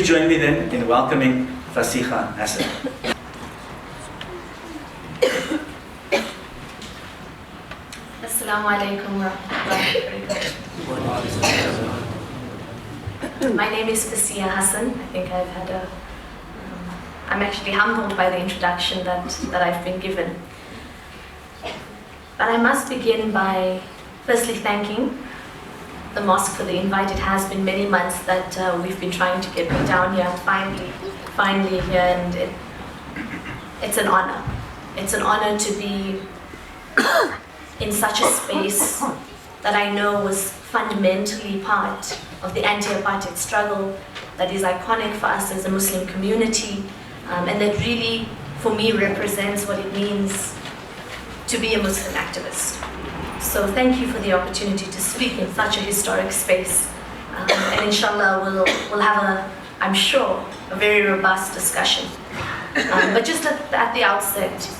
Join me then in welcoming FASIHA Hassan. Assalamu alaikum wa rahmatullahi wa barakatuh. My name is FASIHA Hassan. I think I've had I'm actually humbled by the introduction that I've been given. But I must begin by firstly thanking the mosque for the invite. It has been many months that we've been trying to get me down here, finally here, and it's an honor. It's an honor to be in such a space that I know was fundamentally part of the anti-apartheid struggle that is iconic for us as a Muslim community, and that really, for me, represents what it means to be a Muslim activist. So thank you for the opportunity to speak in such a historic space, and inshallah we'll have I'm sure, a very robust discussion. But just at the outset,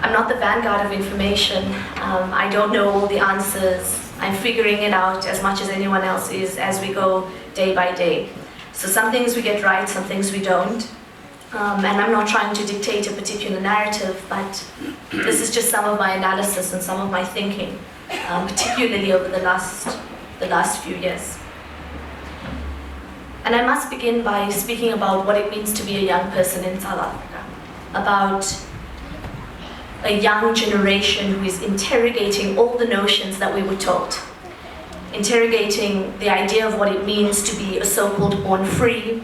I'm not the vanguard of information. I don't know all the answers. I'm figuring it out as much as anyone else is as we go day by day. So some things we get right, some things we don't. And I'm not trying to dictate a particular narrative, but this is just some of my analysis and some of my thinking, particularly over the last few years. And I must begin by speaking about what it means to be a young person in South Africa, about a young generation who is interrogating all the notions that we were taught, interrogating the idea of what it means to be a so-called born free,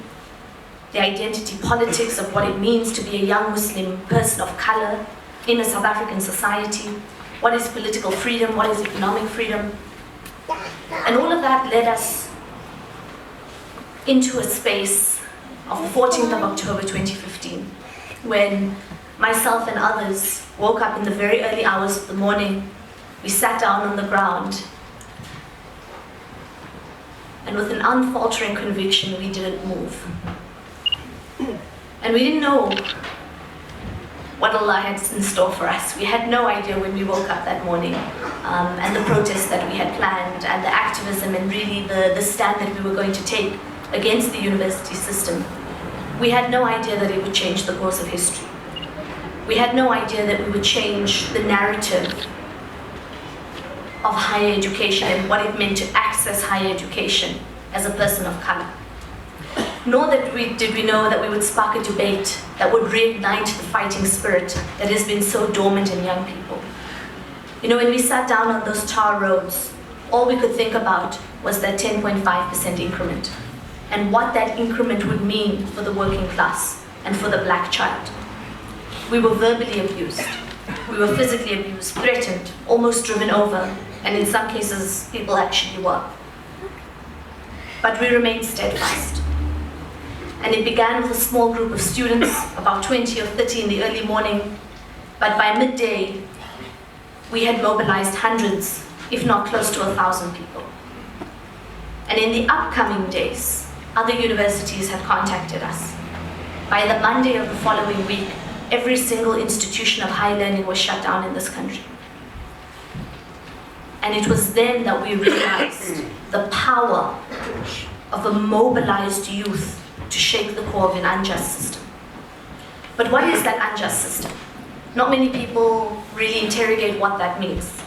the identity politics of what it means to be a young Muslim person of color in a South African society, what is political freedom, what is economic freedom. And all of that led us into a space of the 14th of October 2015, when myself and others woke up in the very early hours of the morning. We sat down on the ground, and with an unfaltering conviction, we didn't move. And we didn't know what Allah had in store for us. We had no idea when we woke up that morning, and the protests that we had planned, and the activism, and really the stand that we were going to take against the university system. We had no idea that it would change the course of history. We had no idea that we would change the narrative of higher education and what it meant to access higher education as a person of color. Nor did we know that we would spark a debate that would reignite the fighting spirit that has been so dormant in young people. You know, when we sat down on those tar roads, all we could think about was that 10.5% increment, and what that increment would mean for the working class and for the black child. We were verbally abused, we were physically abused, threatened, almost driven over, and in some cases, people actually were. But we remained steadfast. And it began with a small group of students, about 20 or 30 in the early morning, but by midday, we had mobilized hundreds, if not close to 1,000 people. And in the upcoming days, other universities had contacted us. By the Monday of the following week, every single institution of higher learning was shut down in this country. And it was then that we realized the power of a mobilized youth to shake the core of an unjust system. But what is that unjust system? Not many people really interrogate what that means.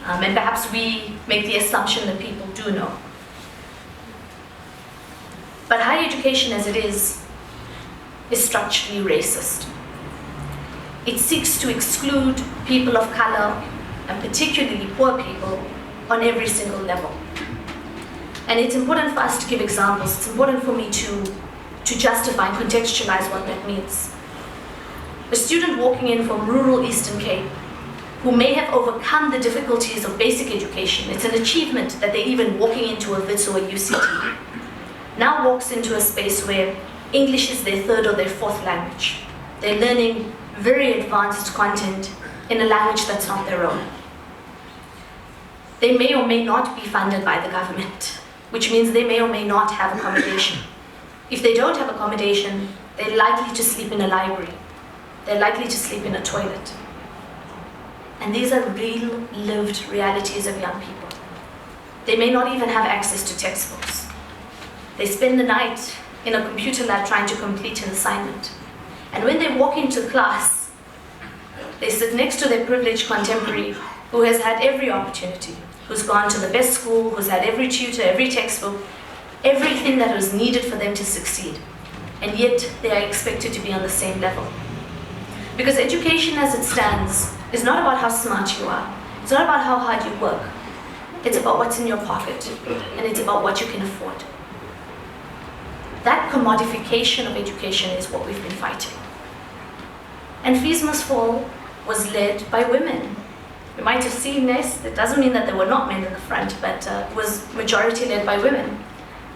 And perhaps we make the assumption that people do know. But higher education as it is structurally racist. It seeks to exclude people of color, and particularly poor people, on every single level. And it's important for us to give examples. It's important for me to justify and contextualize what that means. A student walking in from rural Eastern Cape, who may have overcome the difficulties of basic education, it's an achievement that they're even walking into a WITS or a UCT, now walks into a space where English is their third or their fourth language. They're learning very advanced content in a language that's not their own. They may or may not be funded by the government, which means they may or may not have accommodation. If they don't have accommodation, they're likely to sleep in a library. They're likely to sleep in a toilet. And these are real, lived realities of young people. They may not even have access to textbooks. They spend the night in a computer lab trying to complete an assignment. And when they walk into class, they sit next to their privileged contemporary who has had every opportunity, who's gone to the best school, who's had every tutor, every textbook, everything that was needed for them to succeed. And yet they are expected to be on the same level. Because education as it stands is not about how smart you are. It's not about how hard you work. It's about what's in your pocket, and it's about what you can afford. That commodification of education is what we've been fighting. And Fees Must Fall was led by women. You might have seen this. It doesn't mean that there were not men in the front, but it was majority led by women,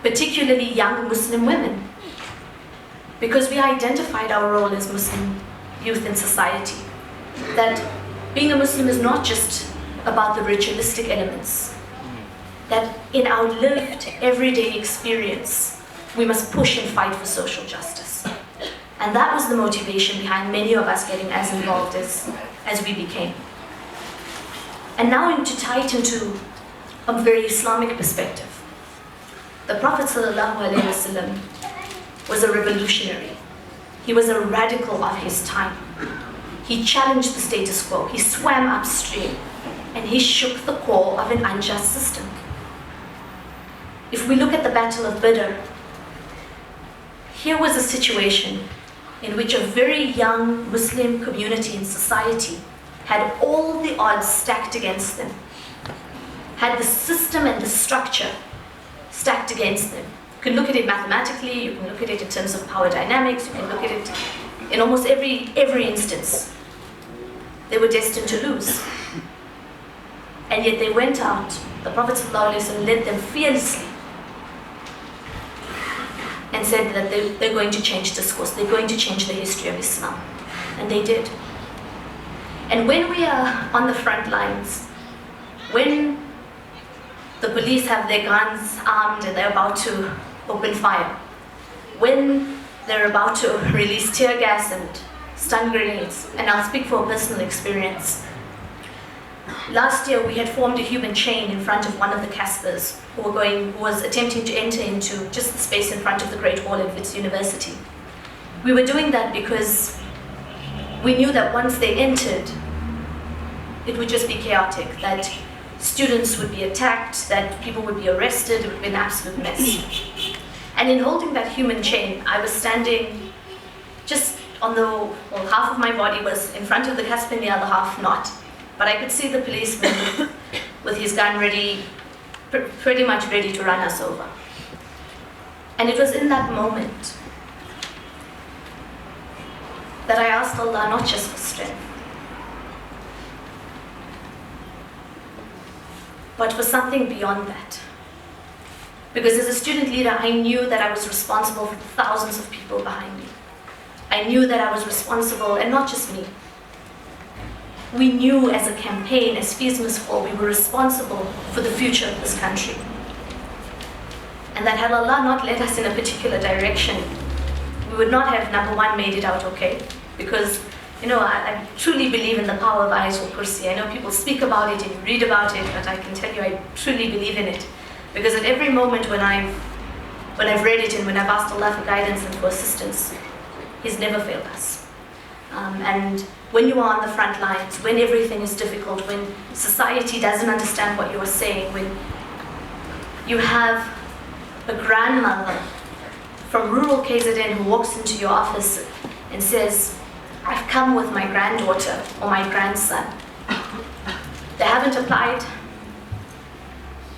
particularly young Muslim women, because we identified our role as Muslim youth in society, that being a Muslim is not just about the ritualistic elements, that in our lived everyday experience, we must push and fight for social justice. And that was the motivation behind many of us getting as involved as we became. And now to tie it into a very Islamic perspective. The Prophet ﷺ was a revolutionary. He was a radical of his time. He challenged the status quo. He swam upstream, and he shook the core of an unjust system. If we look at the Battle of Badr, here was a situation in which a very young Muslim community in society had all the odds stacked against them, had the system and the structure stacked against them. You can look at it mathematically, you can look at it in terms of power dynamics, you can look at it in almost every instance. They were destined to lose. And yet they went out, the Prophet ﷺ led them fearlessly and said that they're going to change discourse, they're going to change the history of Islam. And they did. And when we are on the front lines, when the police have their guns armed and they're about to open fire, when they're about to release tear gas and stun grenades, and I'll speak from personal experience. Last year we had formed a human chain in front of one of the Caspers who was attempting to enter into just the space in front of the Great Hall at Wits University. We were doing that because we knew that once they entered, it would just be chaotic, that students would be attacked, that people would be arrested, it would be an absolute mess. And in holding that human chain, I was standing just on half of my body was in front of the Casper and the other half not. But I could see the policeman with his gun ready, pretty much ready to run us over. And it was in that moment that I asked Allah not just for strength, but for something beyond that. Because as a student leader, I knew that I was responsible for thousands of people behind me. I knew that I was responsible, and not just me. We knew as a campaign, as Fees Must Fall, we were responsible for the future of this country. And that had Allah not led us in a particular direction, we would not have, number one, made it out okay. Because, I truly believe in the power of Ayatul Kursi. I know people speak about it and you read about it, but I can tell you I truly believe in it. Because at every moment when I've read it and when I've asked Allah for guidance and for assistance, He's never failed us. And when you are on the front lines, when everything is difficult, when society doesn't understand what you are saying, when you have a grandmother from rural KZN who walks into your office and says, I've come with my granddaughter or my grandson. They haven't applied.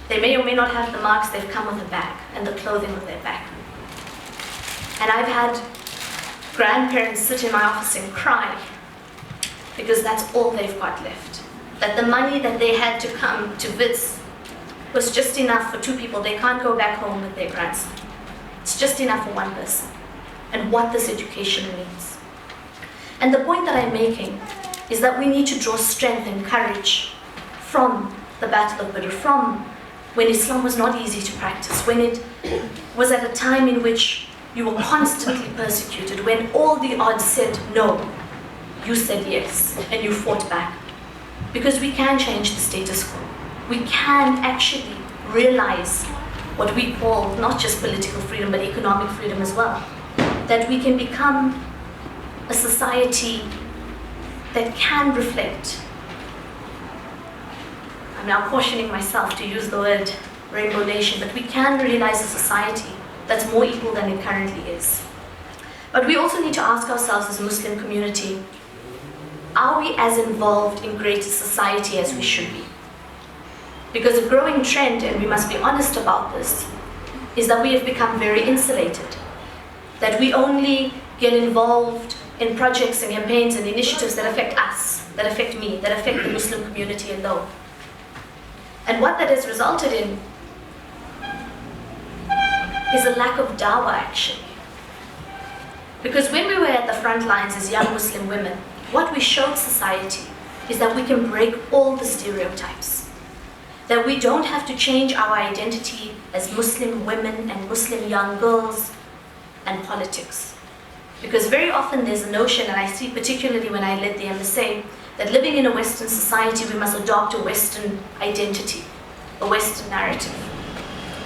They may or may not have the marks, they've come with a bag and the clothing on their back. And I've had grandparents sit in my office and cry because that's all they've got left. That the money that they had to come to Wits was just enough for two people. They can't go back home with their grandson. It's just enough for one person. And what this education means. And the point that I'm making is that we need to draw strength and courage from the Battle of Badr, from when Islam was not easy to practice, when it was at a time in which you were constantly persecuted, when all the odds said no, you said yes, and you fought back. Because we can change the status quo. We can actually realize what we call not just political freedom, but economic freedom as well. That we can become a society that can reflect. I'm now cautioning myself to use the word rainbow nation, but we can realize a society that's more equal than it currently is. But we also need to ask ourselves as a Muslim community, are we as involved in greater society as we should be? Because a growing trend, and we must be honest about this, is that we have become very insulated. That we only get involved in projects and campaigns and initiatives that affect us, that affect me, that affect the Muslim community alone. And what that has resulted in is a lack of dawah, actually. Because when we were at the front lines as young Muslim women, what we showed society is that we can break all the stereotypes. That we don't have to change our identity as Muslim women and Muslim young girls and politics. Because very often there's a notion, and I see particularly when I led the MSA, that living in a Western society we must adopt a Western identity, a Western narrative.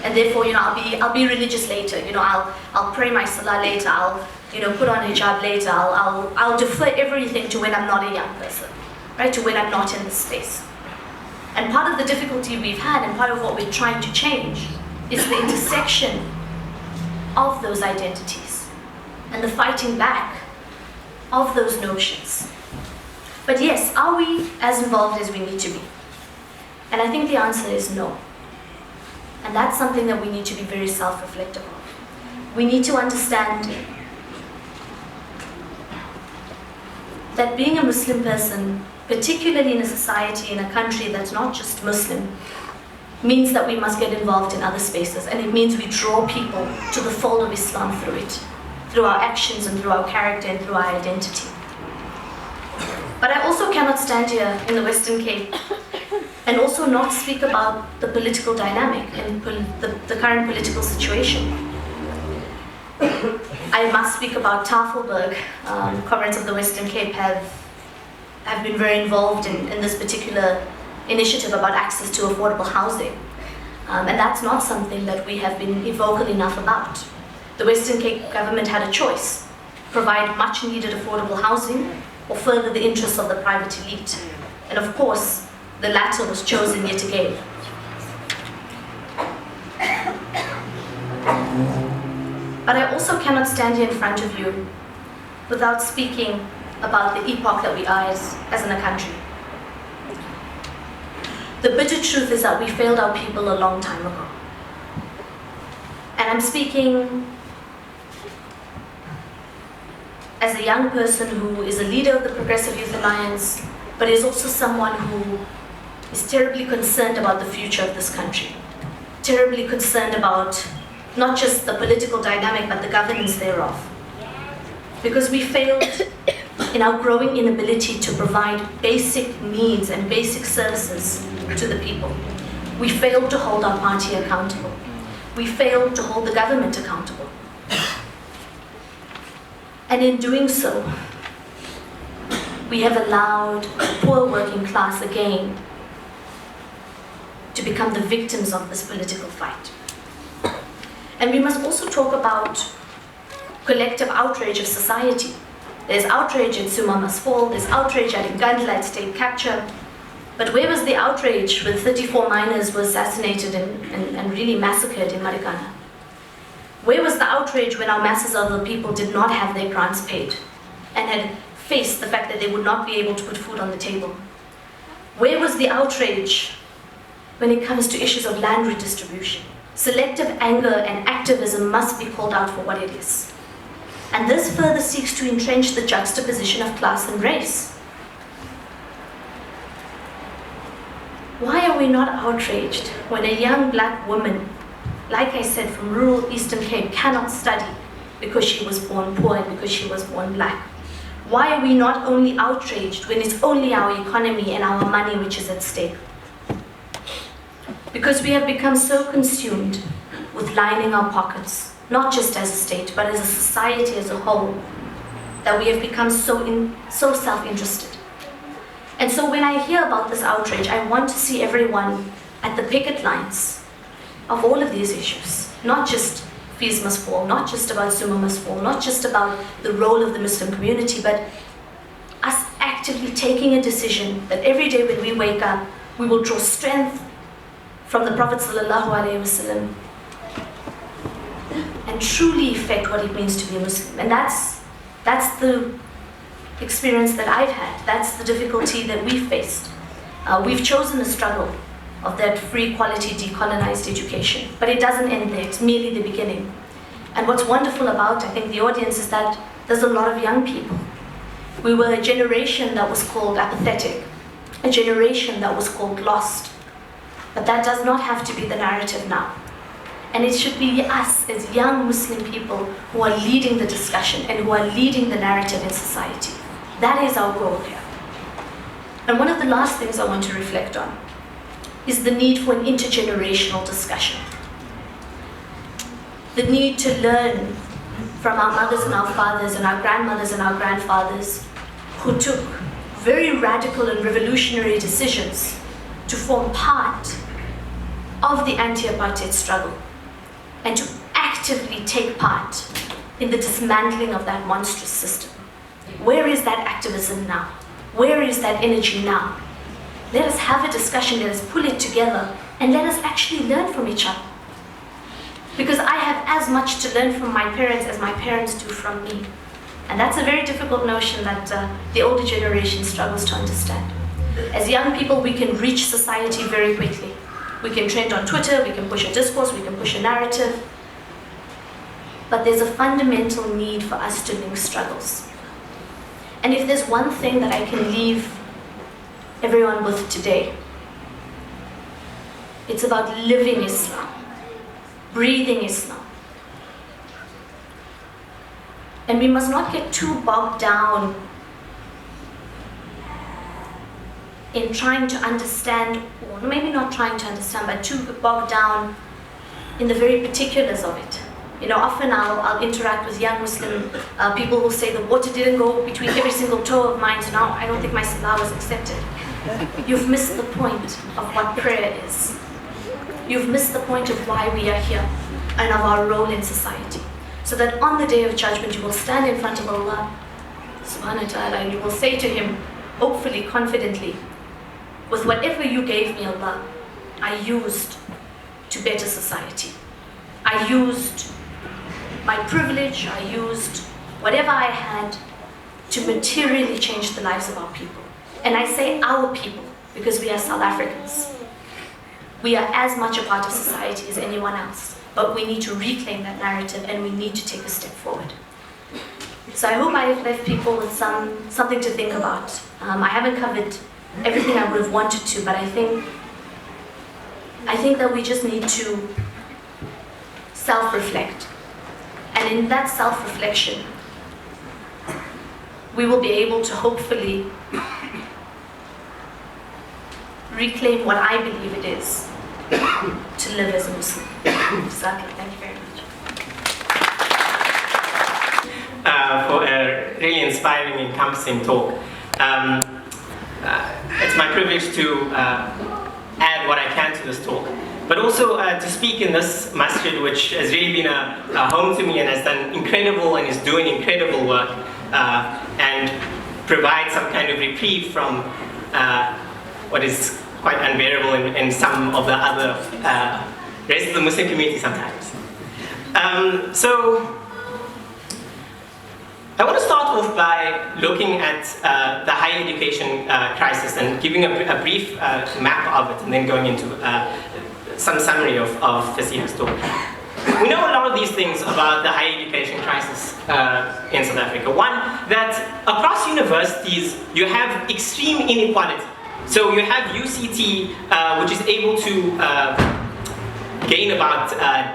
And therefore, I'll be religious later. I'll pray my salah later. I'll, put on hijab later. I'll defer everything to when I'm not a young person, right? To when I'm not in this space. And part of the difficulty we've had, and part of what we're trying to change, is the intersection of those identities and the fighting back of those notions. But yes, are we as involved as we need to be? And I think the answer is no. And that's something that we need to be very self-reflective on. We need to understand that being a Muslim person, particularly in a society, in a country that's not just Muslim, means that we must get involved in other spaces. And it means we draw people to the fold of Islam through it, through our actions and through our character and through our identity. But I also cannot stand here in the Western Cape and also not speak about the political dynamic and the current political situation. I must speak about Tafelberg. Comrades of the Western Cape have been very involved in this particular initiative about access to affordable housing. And that's not something that we have been vocal enough about. The Western Cape government had a choice: provide much needed affordable housing or further the interests of the private elite. And of course, the latter was chosen yet again. But I also cannot stand here in front of you without speaking about the epoch that we are as in a country. The bitter truth is that we failed our people a long time ago. And I'm speaking as a young person who is a leader of the Progressive Youth Alliance, but is also someone who is terribly concerned about the future of this country. Terribly concerned about not just the political dynamic, but the governance thereof. Because we failed in our growing inability to provide basic needs and basic services to the people. We failed to hold our party accountable. We failed to hold the government accountable. And in doing so, we have allowed the poor working class again to become the victims of this political fight. And we must also talk about collective outrage of society. There's outrage at Suma Must Fall, there's outrage at Ngandla at state capture. But where was the outrage when 34 miners were assassinated and really massacred in Marikana? Where was the outrage when our masses of the people did not have their grants paid and had faced the fact that they would not be able to put food on the table? Where was the outrage when it comes to issues of land redistribution? Selective anger and activism must be called out for what it is. And this further seeks to entrench the juxtaposition of class and race. Why are we not outraged when a young black woman, like I said, from rural Eastern Cape, cannot study because she was born poor and because she was born black? Why are we not only outraged when it's only our economy and our money which is at stake? Because we have become so consumed with lining our pockets, not just as a state, but as a society as a whole, that we have become so self-interested. And so when I hear about this outrage, I want to see everyone at the picket lines of all of these issues, not just fees must fall, not just about Zuma must fall, not just about the role of the Muslim community, but us actively taking a decision that every day when we wake up, we will draw strength from the Prophet ﷺ and truly effect what it means to be a Muslim. And that's the experience that I've had. That's the difficulty that we've faced. We've chosen the struggle of that free, quality, decolonized education. But it doesn't end there, it's merely the beginning. And what's wonderful about, I think, the audience is that there's a lot of young people. We were a generation that was called apathetic, a generation that was called lost. But that does not have to be the narrative now. And it should be us as young Muslim people who are leading the discussion and who are leading the narrative in society. That is our goal here. And one of the last things I want to reflect on is the need for an intergenerational discussion. The need to learn from our mothers and our fathers and our grandmothers and our grandfathers who took very radical and revolutionary decisions to form part of the anti-apartheid struggle and to actively take part in the dismantling of that monstrous system. Where is that activism now? Where is that energy now? Let us have a discussion, let us pull it together, and let us actually learn from each other. Because I have as much to learn from my parents as my parents do from me. And that's a very difficult notion that the older generation struggles to understand. As young people, we can reach society very quickly. We can trend on Twitter, we can push a discourse, we can push a narrative. But there's a fundamental need for us to link struggles. And if there's one thing that I can leave everyone with today, it's about living Islam, breathing Islam. And we must not get too bogged down in trying to understand, or maybe not trying to understand, but too bogged down in the very particulars of it. You know, often I'll interact with young Muslim people who say the water didn't go between every single toe of mine, so now I don't think my salah was accepted. You've missed the point of what prayer is. You've missed the point of why we are here and of our role in society. So that on the day of judgment, you will stand in front of Allah subhanahu wa ta'ala and you will say to Him, hopefully, confidently, with whatever you gave me, Allah, I used to better society. I used my privilege, I used whatever I had to materially change the lives of our people. And I say our people because we are South Africans. We are as much a part of society as anyone else, but we need to reclaim that narrative and we need to take a step forward. So I hope I have left people with something to think about. I haven't covered everything I would have wanted to, but I think that we just need to self-reflect. And in that self-reflection, we will be able to hopefully reclaim what I believe it is to live as a Muslim. Exactly. Thank you very much. For a really inspiring, encompassing talk. It's my privilege to add what I can to this talk, but also to speak in this masjid, which has really been a home to me and has done incredible and is doing incredible work and provide some kind of reprieve from what is quite unbearable in some of the other rest of the Muslim community sometimes. So I want to start off by looking at the higher education crisis and giving a brief map of it and then going into some summary of FASIHA's talk. We know a lot of these things about the higher education crisis in South Africa. One, that across universities you have extreme inequality. So you have UCT, which is able to gain about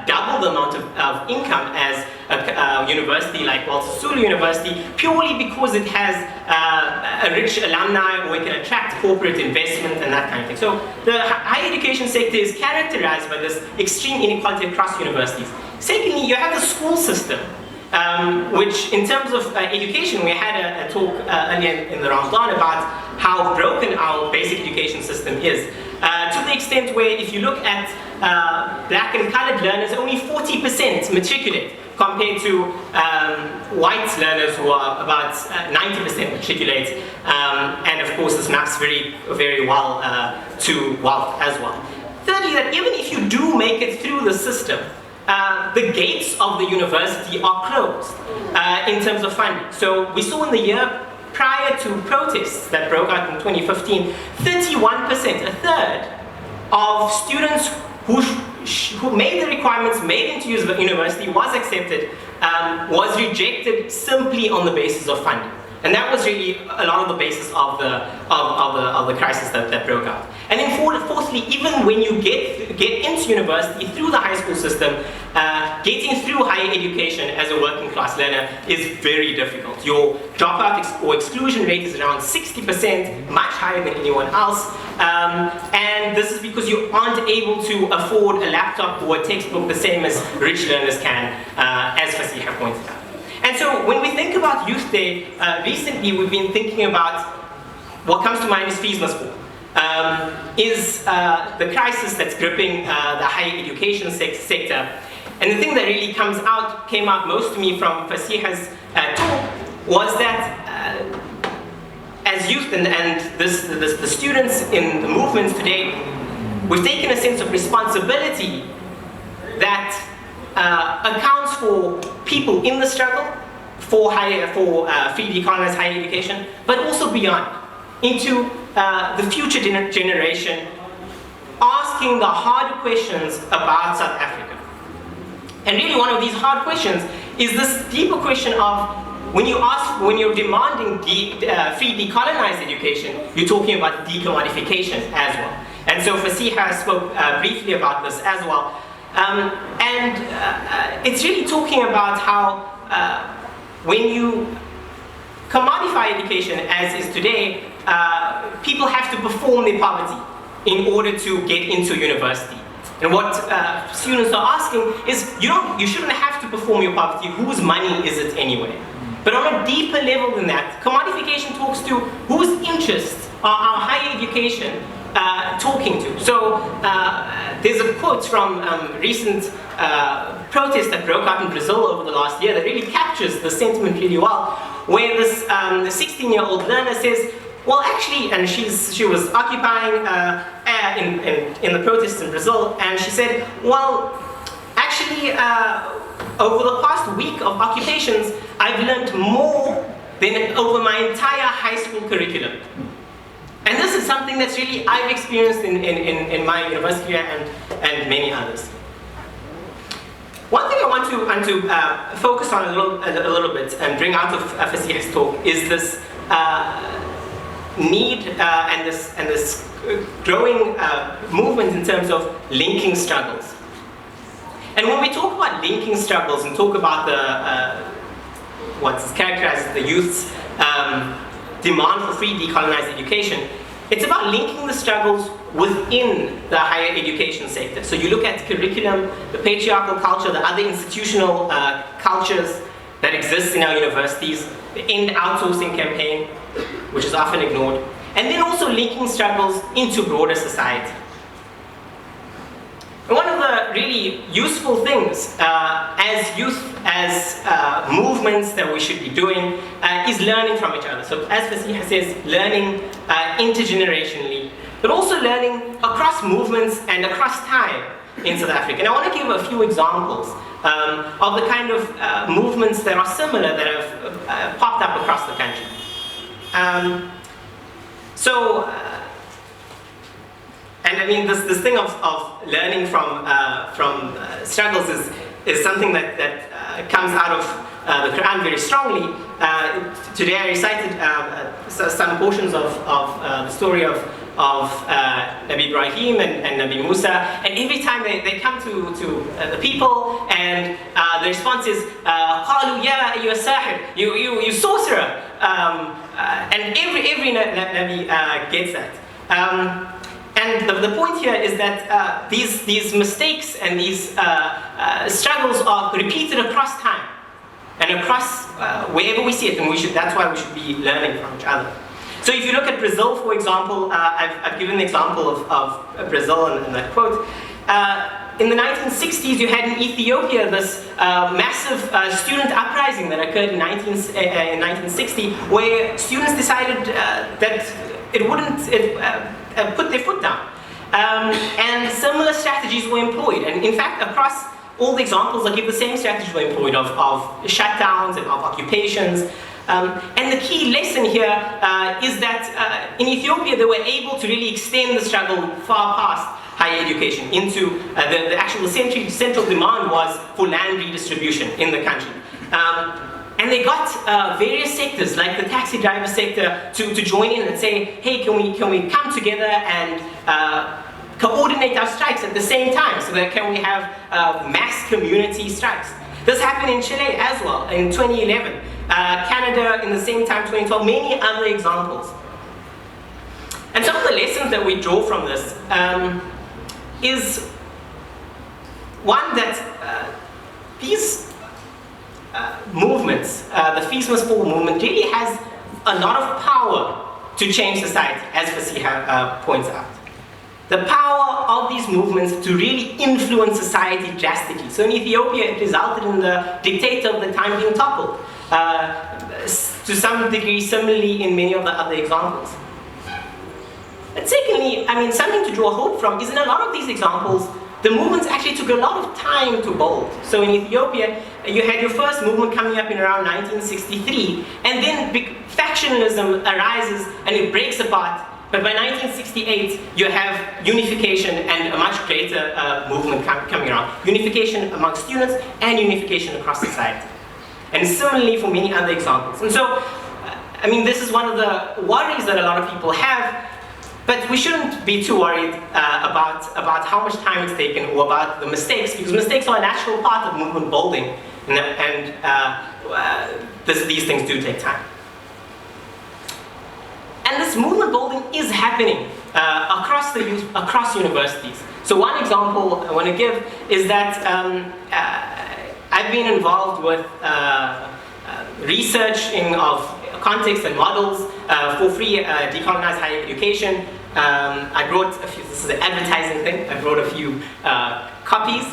double the amount of income as a university like Walter Sisulu University, purely because it has a rich alumni, or it can attract corporate investment and that kind of thing. So the higher education sector is characterized by this extreme inequality across universities. Secondly, you have the school system, which in terms of education, we had a talk earlier in the Ramadan about how broken our basic education system is. To the extent extent where if you look at black and colored learners, only 40% matriculate compared to white learners who are about 90% matriculate. And of course, this maps very, very well to wealth as well. Thirdly, that even if you do make it through the system, the gates of the university are closed in terms of funding. So we saw in the year prior to protests that broke out in 2015, 31%, a third of students who made the requirements, made into university, was accepted, was rejected simply on the basis of funding. And that was really a lot of the basis of the crisis that broke out. And then fourthly, even when you get into university through the high school system, getting through higher education as a working class learner is very difficult. Your dropout or exclusion rate is around 60%, much higher than anyone else. And this is because you aren't able to afford a laptop or a textbook the same as rich learners can, as FASIHA pointed out. And so when we think about Youth Day, recently we've been thinking about what comes to mind is fees must fall. Is the crisis that's gripping the higher education sector. And the thing that really came out most to me from FASIHA's talk was that as youth and the students in the movements today, we've taken a sense of responsibility that accounts for people in the struggle for free decolonized higher education, but also beyond, into the future generation, asking the hard questions about South Africa. And really one of these hard questions is this deeper question of when you're demanding free decolonized education, you're talking about decommodification as well. And so FASIHA spoke briefly about this as well. It's really talking about how when you commodify education as is today, people have to perform their poverty in order to get into university. And what students are asking is, you shouldn't have to perform your poverty. Whose money is it anyway? But on a deeper level than that, commodification talks to whose interests are our higher education talking to. So there's a quote from recent protest that broke out in Brazil over the last year that really captures the sentiment really well, where this 16-year-old learner says, well, actually, and she was occupying in the protests in Brazil, and she said, well, actually, over the past week of occupations, I've learned more than over my entire high school curriculum. And this is something that's really I've experienced in my university and many others. One thing I want to focus on a little bit and bring out of FASIHA's talk is this need and this growing movement in terms of linking struggles. And when we talk about linking struggles and talk about what's characterized as the youth's demand for free decolonized education, it's about linking the struggles within the higher education sector. So you look at curriculum, the patriarchal culture, the other institutional cultures that exist in our universities, the end outsourcing campaign, which is often ignored, and then also linking struggles into broader society. And one of the really useful things as youth, as movements that we should be doing is learning from each other. So as FASIHA says, learning intergenerationally, but also learning across movements and across time in South Africa. And I want to give a few examples of the kind of movements that are similar that have popped up across the country. And I mean, this thing of learning from struggles is something that comes out of the Quran very strongly. Today I recited some portions of the story of Nabi Ibrahim and Nabi Musa, and every time they come to the people, and the response is, قالوا يا أيها الساحر, you sorcerer, and every Nabi gets that. And the point here is that these mistakes and these struggles are repeated across time and across wherever we see it, and that's why we should be learning from each other. So if you look at Brazil, for example, I've given the example of Brazil and that quote. In the 1960s, you had in Ethiopia this massive student uprising that occurred in 1960, where students decided that it wouldn't put their foot down. And similar strategies were employed. And in fact, across all the examples, I give the same strategies were employed of shutdowns and of occupations. And the key lesson here is that in Ethiopia, they were able to really extend the struggle far past higher education into the actual central demand was for land redistribution in the country. And they got various sectors, like the taxi driver sector, to join in and say, hey, can we come together and coordinate our strikes at the same time, so that can we have mass community strikes. This happened in Chile as well in 2011. Canada in the same time, 2012, many other examples. And some of the lessons that we draw from this is one that these movements, the Fees Must Fall movement, really has a lot of power to change society, as FASIHA points out. The power of these movements to really influence society drastically. So in Ethiopia, it resulted in the dictator of the time being toppled. To some degree, similarly in many of the other examples. And secondly, I mean, something to draw hope from is in a lot of these examples, the movements actually took a lot of time to build. So in Ethiopia, you had your first movement coming up in around 1963, and then factionalism arises and it breaks apart. But by 1968, you have unification and a much greater movement coming around. Unification among students and unification across society. And similarly for many other examples. And so, I mean, this is one of the worries that a lot of people have, but we shouldn't be too worried about how much time it's taken or about the mistakes, because mistakes are a natural part of movement building, and these things do take time. And this movement building is happening across universities. So one example I want to give is that I've been involved with researching of context and models for free decolonized higher education. I brought a few, this is an advertising thing, I brought a few copies.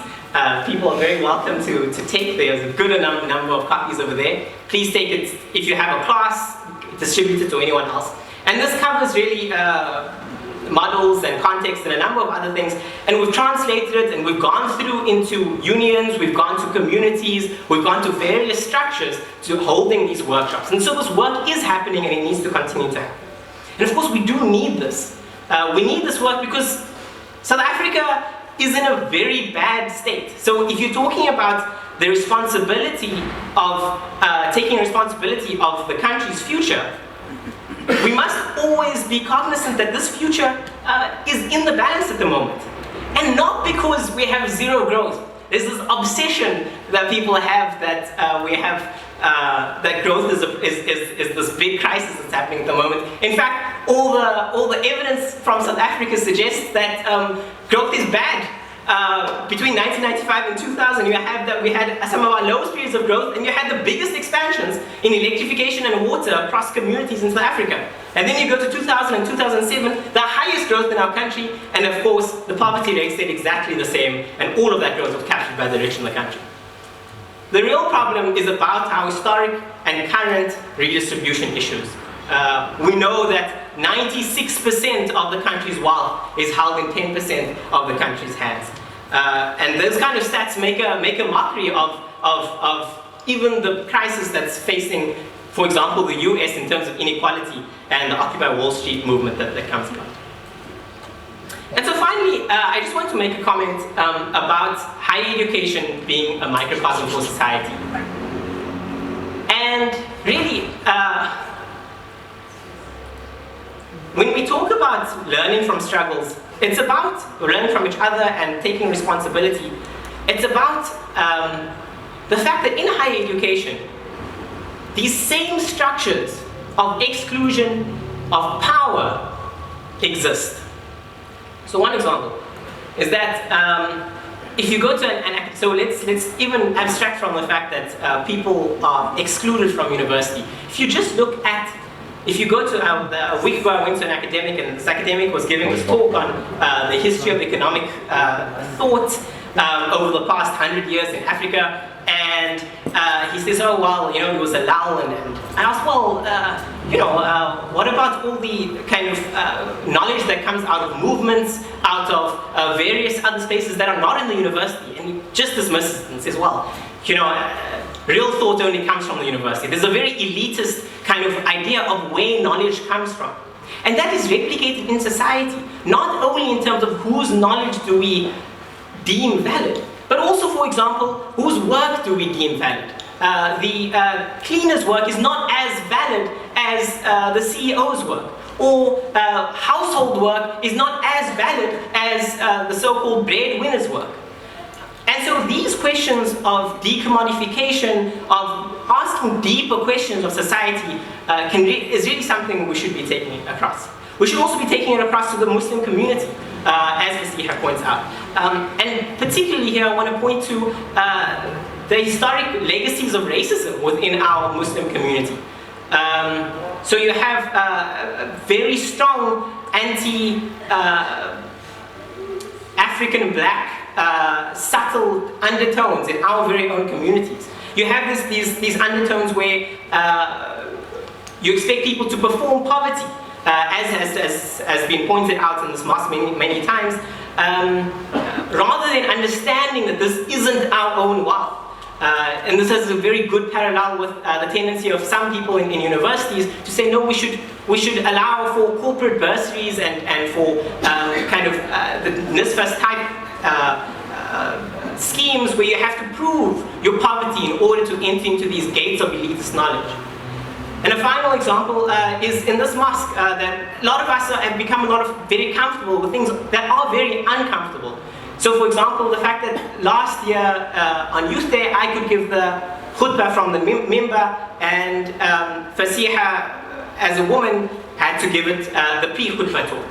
People are very welcome to take. There's a good number of copies over there. Please take it if you have a class, distribute it to anyone else. And this covers really models and context and a number of other things, and we've translated it and we've gone through into unions, we've gone to communities, we've gone to various structures to holding these workshops. And so this work is happening and it needs to continue to happen. And of course we do need this. We need this work because South Africa is in a very bad state. So if you're talking about the responsibility of taking responsibility of the country's future, we must always be cognizant that this future is in the balance at the moment. And not because we have zero growth. There's this obsession that people have that that growth is this big crisis that's happening at the moment. In fact, all the evidence from South Africa suggests that growth is bad. Between 1995 and 2000, we had some of our lowest periods of growth, and you had the biggest expansions in electrification and water across communities in South Africa. And then you go to 2000 and 2007, the highest growth in our country, and of course, the poverty rate stayed exactly the same, and all of that growth was captured by the rich in the country. The real problem is about our historic and current redistribution issues. We know that 96% of the country's wealth is held in 10% of the country's hands. And those kind of stats make a mockery of even the crisis that's facing, for example, the US in terms of inequality and the Occupy Wall Street movement that comes about. And so finally, I just want to make a comment about higher education being a microcosm for society. And really, when we talk about learning from struggles, it's about learning from each other and taking responsibility. It's about the fact that in higher education, these same structures of exclusion, of power, exist. So one example is that if you go to so let's even abstract from the fact that people are excluded from university. If you just look at If you go to, a week ago I went to an academic, and this academic was giving his talk on the history of economic thought over the past 100 years in Africa. And he says, oh, well, you know, it was a lull. And I asked, well, you know, what about all the kind of knowledge that comes out of movements, out of various other spaces that are not in the university? And he just dismisses it and says, well, you know, real thought only comes from the university. There's a very elitist kind of idea of where knowledge comes from. And that is replicated in society, not only in terms of whose knowledge do we deem valid, but also, for example, whose work do we deem valid? The cleaner's work is not as valid as the CEO's work, or household work is not as valid as the so-called breadwinner's work. And so these questions of decommodification, of asking deeper questions of society, is really something we should be taking across. We should also be taking it across to the Muslim community, as FASIHA points out. And particularly here, I want to point to the historic legacies of racism within our Muslim community. So you have very strong anti-African black subtle undertones in our very own communities. You have these undertones where you expect people to perform poverty, as has been pointed out in this mosque many times, rather than understanding that this isn't our own wealth. And this has a very good parallel with the tendency of some people in universities to say, no, we should allow for corporate bursaries and for kind of the NSFAS type schemes where you have to prove your poverty in order to enter into these gates of elitist knowledge. And a final example is in this mosque that a lot of us have become very comfortable with things that are very uncomfortable. So for example, the fact that last year on Youth Day I could give the khutbah from the mimbar, and FASIHA as a woman had to give it the pre-khutbah talk.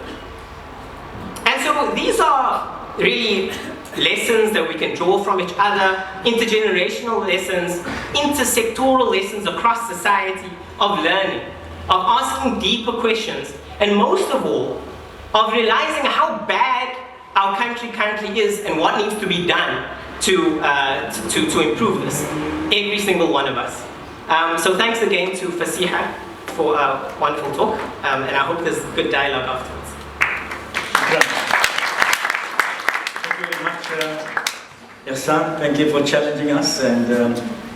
And so these are really lessons that we can draw from each other, intergenerational lessons, intersectoral lessons across society of learning, of asking deeper questions, and most of all, of realizing how bad our country currently is and what needs to be done to improve this, every single one of us. So thanks again to FASIHA for a wonderful talk, and I hope there's good dialogue afterwards. Thank you very much, Hassan. Thank you for challenging us, and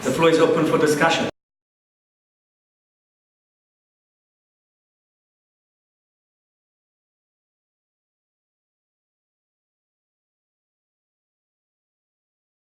the floor is open for discussion.